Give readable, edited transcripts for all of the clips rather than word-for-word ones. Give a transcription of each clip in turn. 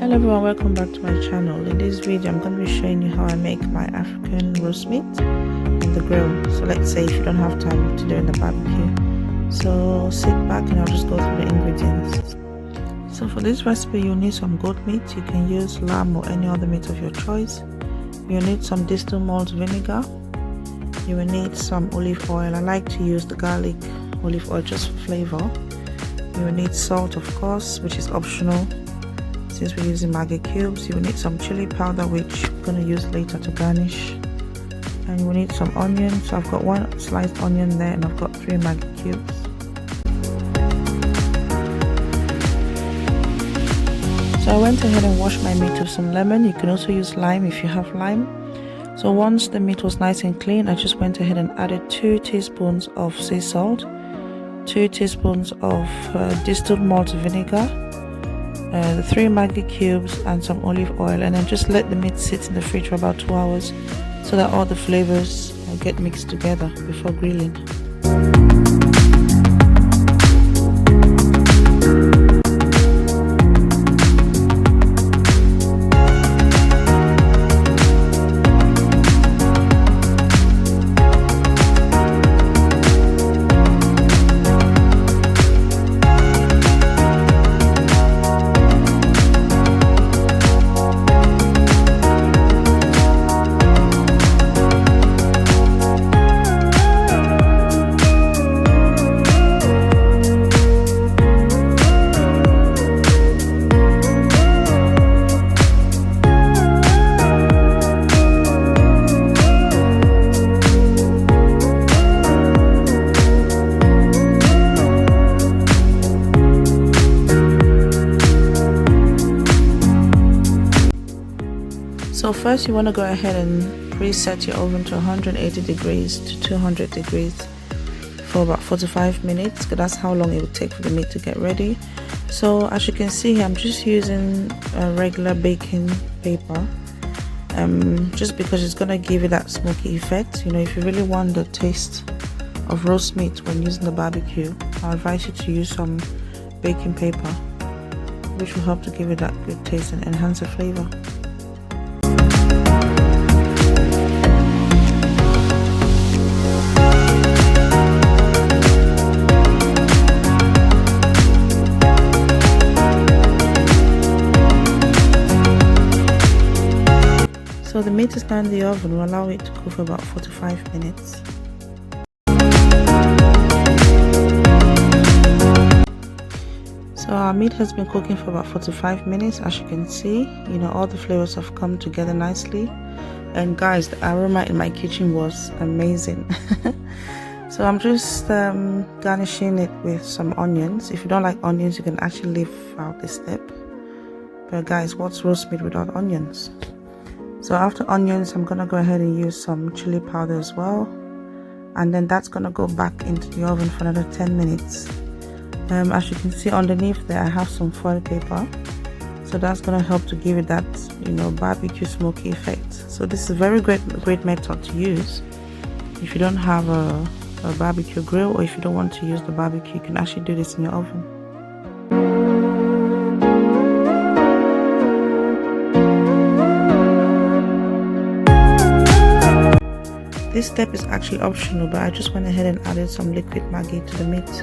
Hello everyone, welcome back to my channel. In this video I'm going to be showing you how I make my African roast meat on the grill. So let's say if you don't have time to do it in the barbecue, so sit back and I'll just go through the ingredients. So for this recipe you'll need some goat meat. You can use lamb or any other meat of your choice. You'll need some distilled malt vinegar. You will need some olive oil. I like to use the garlic olive oil just for flavor. You will need salt, of course, which is optional since we're using Maggi cubes. You will need some chili powder, which we're going to use later to garnish, and you will need some onions. So I've got one sliced onion there and I've got 3 Maggi cubes. So I went ahead and washed my meat with some lemon. You can also use lime if you have lime. So once the meat was nice and clean, I just went ahead and added 2 teaspoons of sea salt, 2 teaspoons of distilled malt vinegar, the 3 Maggi cubes and some olive oil, and then just let the meat sit in the fridge for about 2 hours so that all the flavors get mixed together before grilling. So first you want to go ahead and preset your oven to 180 degrees to 200 degrees for about 45 minutes, because that's how long it would take for the meat to get ready. So as you can see here, I'm just using a regular baking paper, just because it's going to give you that smoky effect. You know, if you really want the taste of roast meat when using the barbecue, I advise you to use some baking paper, which will help to give you that good taste and enhance the flavor. So the meat is now in the oven. We'll allow it to cook for about 45 minutes. So our meat has been cooking for about 45 minutes. As you can see, you know, all the flavors have come together nicely. And guys, the aroma in my kitchen was amazing. So I'm just garnishing it with some onions. If you don't like onions, you can actually leave out this step. But guys, what's roast meat without onions? So after onions, I'm gonna go ahead and use some chili powder as well, and then that's gonna go back into the oven for another 10 minutes. As you can see underneath there, I have some foil paper, so that's gonna help to give it that, you know, barbecue smoky effect. So this is a very great method to use if you don't have a barbecue grill, or if you don't want to use the barbecue, you can actually do this in your oven. This step is actually optional, but I just went ahead and added some liquid Maggi to the meat.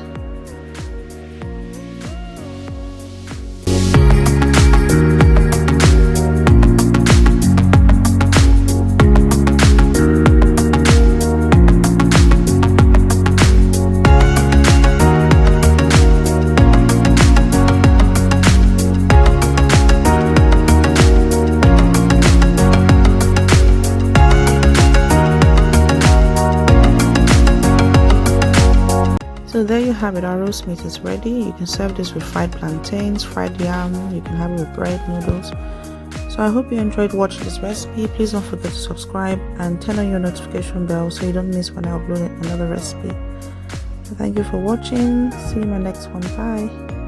So there you have it, our roast meat is ready. You can serve this with fried plantains, fried yam, you can have it with bread, noodles. So I hope you enjoyed watching this recipe. Please don't forget to subscribe and turn on your notification bell so you don't miss when I upload another recipe. So thank you for watching. See you in my next one. Bye.